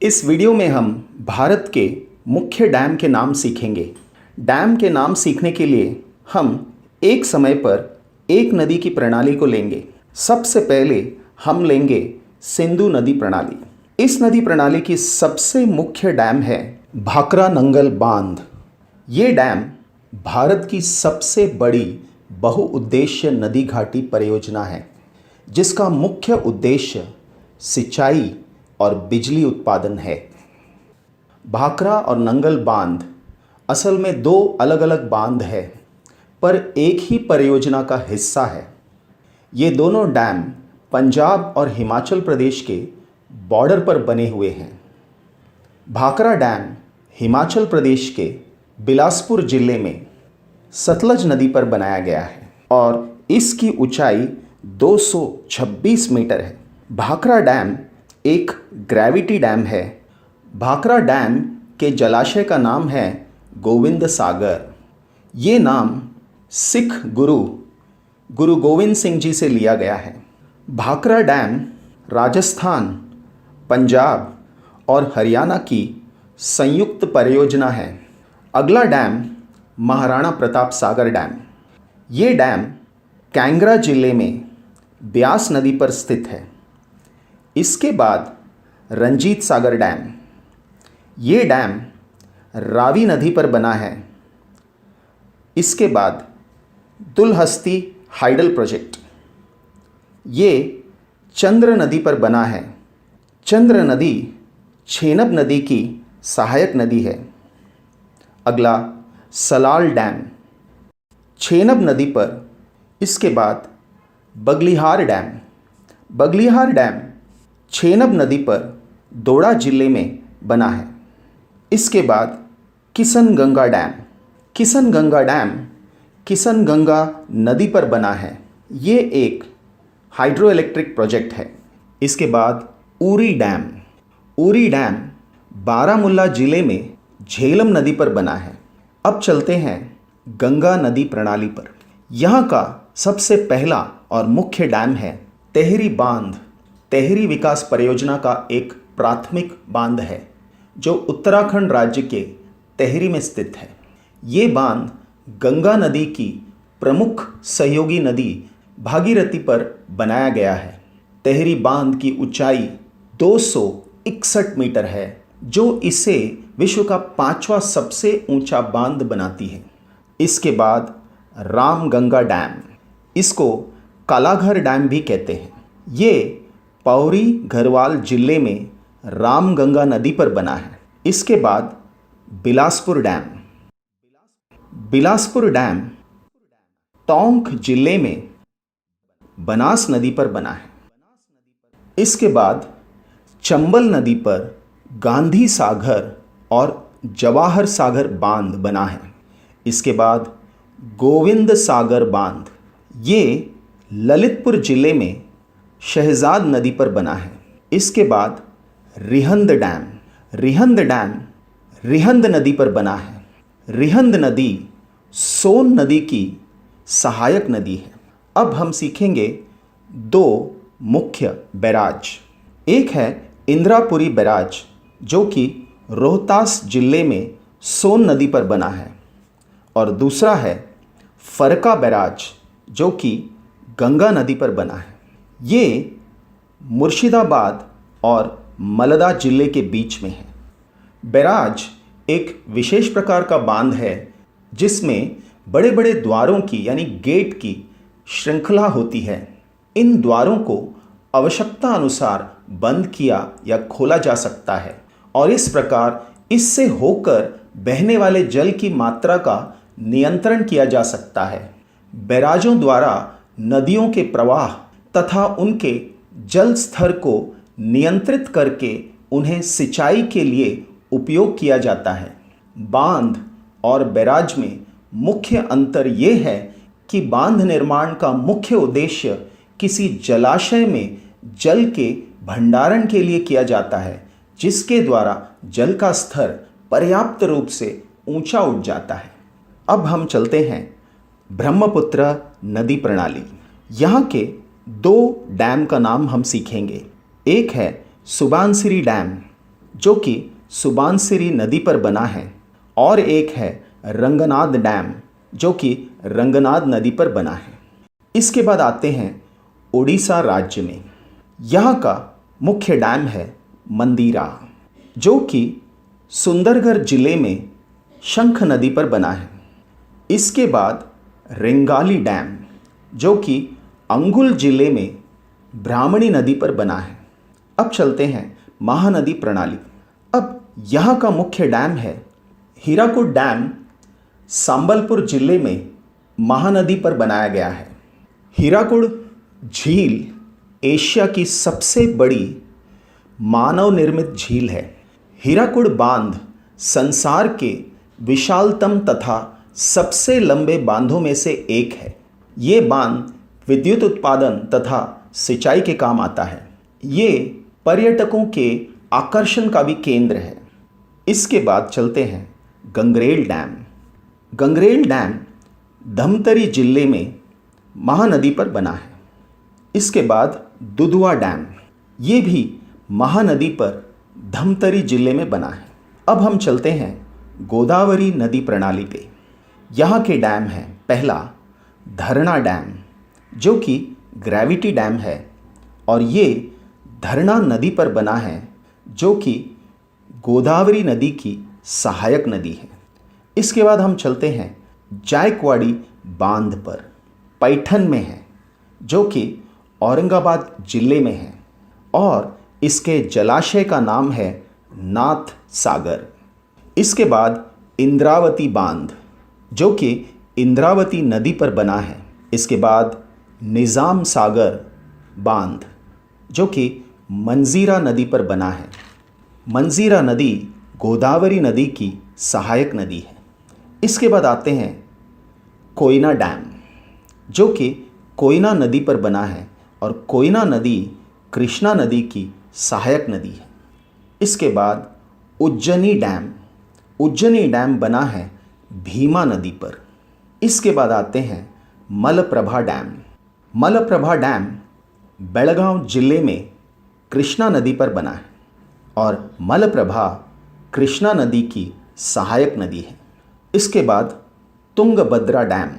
इस वीडियो में हम भारत के मुख्य डैम के नाम सीखेंगे। डैम के नाम सीखने के लिए हम एक समय पर एक नदी की प्रणाली को लेंगे। सबसे पहले हम लेंगे सिंधु नदी प्रणाली। इस नदी प्रणाली की सबसे मुख्य डैम है भाखरा नंगल बांध। ये डैम भारत की सबसे बड़ी बहुउद्देश्य नदी घाटी परियोजना है, जिसका मुख्य उद्देश्य सिंचाई और बिजली उत्पादन है। भाखरा और नंगल बांध असल में दो अलग अलग बांध है, पर एक ही परियोजना का हिस्सा है। ये दोनों डैम पंजाब और हिमाचल प्रदेश के बॉर्डर पर बने हुए हैं। भाखरा डैम हिमाचल प्रदेश के बिलासपुर जिले में सतलज नदी पर बनाया गया है और इसकी ऊंचाई 226 मीटर है। भाखरा डैम एक ग्रेविटी डैम है। भाखरा डैम के जलाशय का नाम है गोविंद सागर। ये नाम सिख गुरु गोविंद सिंह जी से लिया गया है। भाखरा डैम राजस्थान, पंजाब और हरियाणा की संयुक्त परियोजना है। अगला डैम महाराणा प्रताप सागर डैम। ये डैम कांगड़ा जिले में ब्यास नदी पर स्थित है। इसके बाद रंजीत सागर डैम। ये डैम रावी नदी पर बना है। इसके बाद दुलहस्ती हाइडल प्रोजेक्ट। ये चंद्र नदी पर बना है। चंद्र नदी छेनब नदी की सहायक नदी है। अगला सलाल डैम छेनब नदी पर। इसके बाद बगलिहार डैम। बगलिहार डैम छेनब नदी पर दोड़ा जिले में बना है। इसके बाद किशनगंगा डैम। किशनगंगा डैम किशनगंगा नदी पर बना है। ये एक हाइड्रो इलेक्ट्रिक प्रोजेक्ट है। इसके बाद उरी डैम। उरी डैम बारामूला जिले में झेलम नदी पर बना है। अब चलते हैं गंगा नदी प्रणाली पर। यहाँ का सबसे पहला और मुख्य डैम है तेहरी बांध। तेहरी विकास परियोजना का एक प्राथमिक बांध है जो उत्तराखंड राज्य के तेहरी में स्थित है। ये बांध गंगा नदी की प्रमुख सहयोगी नदी भागीरथी पर बनाया गया है। तेहरी बांध की ऊंचाई 261 मीटर है, जो इसे विश्व का 5वां सबसे ऊंचा बांध बनाती है। इसके बाद रामगंगा डैम, इसको कालाघर डैम भी कहते हैं। ये पौरी गढ़वाल जिले में रामगंगा नदी पर बना है। इसके बाद बिलासपुर डैम। बिलासपुर डैम टोंक जिले में बनास नदी पर बना है। इसके बाद चंबल नदी पर गांधी सागर और जवाहर सागर बांध बना है। इसके बाद गोविंद सागर बांध, ये ललितपुर जिले में शहजाद नदी पर बना है। इसके बाद रिहंद डैम। रिहंद डैम रिहंद नदी पर बना है। रिहंद नदी सोन नदी की सहायक नदी है। अब हम सीखेंगे दो मुख्य बैराज। एक है इंद्रापुरी बैराज, जो कि रोहतास जिले में सोन नदी पर बना है, और दूसरा है फरका बैराज, जो कि गंगा नदी पर बना है। ये मुर्शिदाबाद और मलदा जिले के बीच में है। बैराज एक विशेष प्रकार का बांध है जिसमें बड़े बड़े द्वारों की यानी गेट की श्रृंखला होती है। इन द्वारों को आवश्यकता अनुसार बंद किया या खोला जा सकता है और इस प्रकार इससे होकर बहने वाले जल की मात्रा का नियंत्रण किया जा सकता है। बैराजों द्वारा नदियों के प्रवाह तथा उनके जल स्तर को नियंत्रित करके उन्हें सिंचाई के लिए उपयोग किया जाता है। बांध और बैराज में मुख्य अंतर ये है कि बांध निर्माण का मुख्य उद्देश्य किसी जलाशय में जल के भंडारण के लिए किया जाता है, जिसके द्वारा जल का स्तर पर्याप्त रूप से ऊंचा उठ जाता है। अब हम चलते हैं ब्रह्मपुत्र नदी प्रणाली। यहाँ के दो डैम का नाम हम सीखेंगे। एक है सुबानसिरी डैम, जो कि सुबानसिरी नदी पर बना है, और एक है रंगनाथ डैम जो कि रंगनाथ नदी पर बना है। इसके बाद आते हैं उड़ीसा राज्य में। यहाँ का मुख्य डैम है मंदिरा, जो कि सुंदरगढ़ जिले में शंख नदी पर बना है। इसके बाद रेंगाली डैम, जो कि अंगुल जिले में ब्राह्मणी नदी पर बना है। अब चलते हैं महानदी प्रणाली। अब यहाँ का मुख्य डैम है हीराकुड डैम, संबलपुर जिले में महानदी पर बनाया गया है। हीराकुड झील एशिया की सबसे बड़ी मानव निर्मित झील है। हीराकुड बांध संसार के विशालतम तथा सबसे लंबे बांधों में से एक है। ये बांध विद्युत उत्पादन तथा सिंचाई के काम आता है। ये पर्यटकों के आकर्षण का भी केंद्र है। इसके बाद चलते हैं गंगरेल डैम। गंगरेल डैम धमतरी जिले में महानदी पर बना है। इसके बाद दुधवा डैम, ये भी महानदी पर धमतरी जिले में बना है। अब हम चलते हैं गोदावरी नदी प्रणाली पे। यहाँ के डैम हैं, पहला धरना डैम, जो कि ग्रेविटी डैम है और ये धरना नदी पर बना है, जो कि गोदावरी नदी की सहायक नदी है। इसके बाद हम चलते हैं जायकवाड़ी बांध पर, पैठन में है, जो कि औरंगाबाद जिले में है, और इसके जलाशय का नाम है नाथ सागर। इसके बाद इंद्रावती बांध, जो कि इंद्रावती नदी पर बना है। इसके बाद निज़ाम सागर बांध, जो कि मंजीरा नदी पर बना है। मंजीरा नदी गोदावरी नदी की सहायक नदी है। इसके बाद आते हैं कोयना डैम, जो कि कोयना नदी पर बना है, और कोयना नदी कृष्णा नदी की सहायक नदी है। इसके बाद उज्जैनी डैम, उज्जैनी डैम बना है भीमा नदी पर। इसके बाद आते हैं मलप्रभा डैम। मलप्रभा डैम बेळगाव जिले में कृष्णा नदी पर बना है, और मलप्रभा कृष्णा नदी की सहायक नदी है। इसके बाद तुंगभद्रा डैम,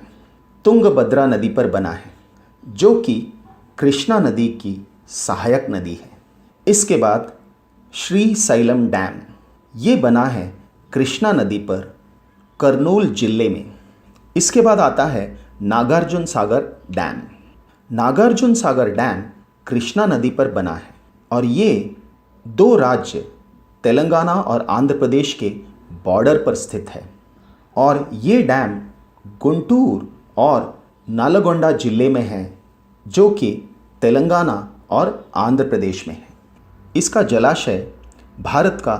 तुंगभद्रा नदी पर बना है, जो कि कृष्णा नदी की सहायक नदी है। इसके बाद श्रीशैलम डैम, ये बना है कृष्णा नदी पर कर्नूल जिले में। इसके बाद आता है नागार्जुन सागर डैम। नागार्जुन सागर डैम कृष्णा नदी पर बना है, और ये दो राज्य तेलंगाना और आंध्र प्रदेश के बॉर्डर पर स्थित है। और ये डैम गुंटूर और नालगोंडा जिले में है, जो कि तेलंगाना और आंध्र प्रदेश में है। इसका जलाशय भारत का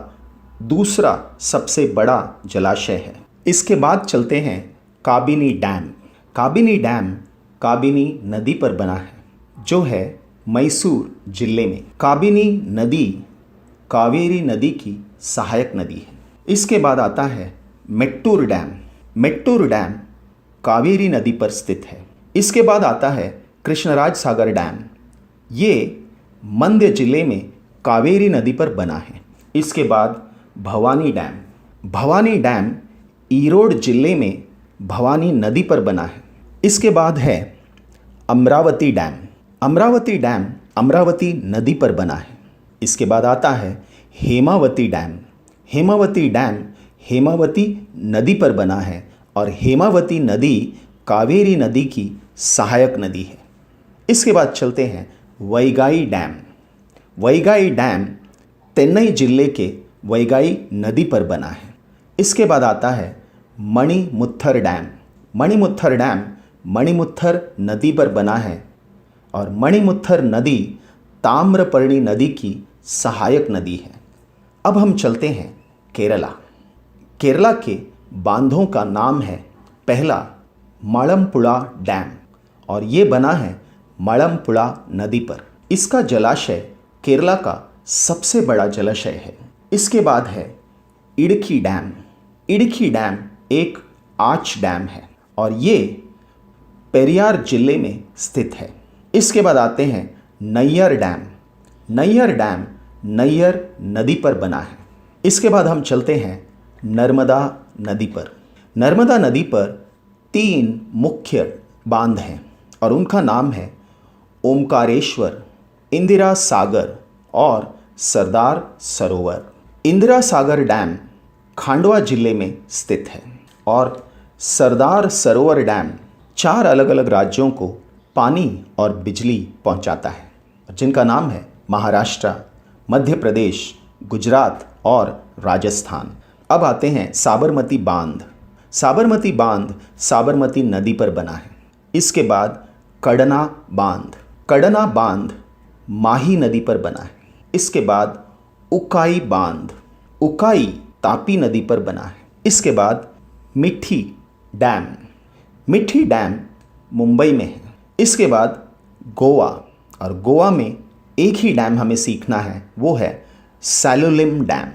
दूसरा सबसे बड़ा जलाशय है। इसके बाद चलते हैं काबिनी डैम। काबिनी डैम काबिनी नदी पर बना है, जो है मैसूर जिले में। काबिनी नदी कावेरी नदी की सहायक नदी है। इसके बाद आता है मेट्टूर डैम। मेट्टूर डैम कावेरी नदी पर स्थित है। इसके बाद आता है कृष्णराज सागर डैम। ये मंड्य जिले में कावेरी नदी पर बना है। इसके बाद भवानी डैम। भवानी डैम ईरोड जिले में भवानी नदी पर बना है। इसके बाद है अमरावती डैम। अमरावती डैम अमरावती नदी पर बना है। इसके बाद आता है हेमावती डैम। हेमावती डैम हेमावती नदी पर बना है, और हेमावती नदी कावेरी नदी की सहायक नदी है। इसके बाद चलते हैं वैगाई डैम। वैगाई डैम चेन्नई जिले के वैगाई नदी पर बना है। इसके बाद आता है मणिमुत्थर डैम। मणिमुत्थर डैम मणिमुत्थर नदी पर बना है, और मणिमुत्थर नदी ताम्रपर्णी नदी की सहायक नदी है। अब हम चलते हैं केरला। केरला के बांधों का नाम है, पहला मलम्पुड़ा डैम, और ये बना है मलम्पुड़ा नदी पर। इसका जलाशय केरला का सबसे बड़ा जलाशय है। इसके बाद है इडुक्की डैम। इडुक्की डैम एक आर्च डैम है, और ये पेरियार जिले में स्थित है। इसके बाद आते हैं नैयर डैम। नैयर डैम नैयर नदी पर बना है। इसके बाद हम चलते हैं नर्मदा नदी पर। नर्मदा नदी पर 3 मुख्य बांध हैं और उनका नाम है ओमकारेश्वर, इंदिरा सागर और सरदार सरोवर। इंदिरा सागर डैम खांडवा जिले में स्थित है और सरदार सरोवर डैम 4 अलग अलग राज्यों को पानी और बिजली पहुंचाता है, जिनका नाम है महाराष्ट्र, मध्य प्रदेश, गुजरात और राजस्थान। अब आते हैं साबरमती बांध। साबरमती बांध साबरमती नदी पर बना है। इसके बाद कड़ना बांध। कड़ना बांध माही नदी पर बना है। इसके बाद उकाई बांध। उकाई तापी नदी पर बना है। इसके बाद मिठी डैम। मिठी डैम मुंबई में है। इसके बाद गोवा, और गोवा में एक ही डैम हमें सीखना है, वो है सैलोलिम डैम।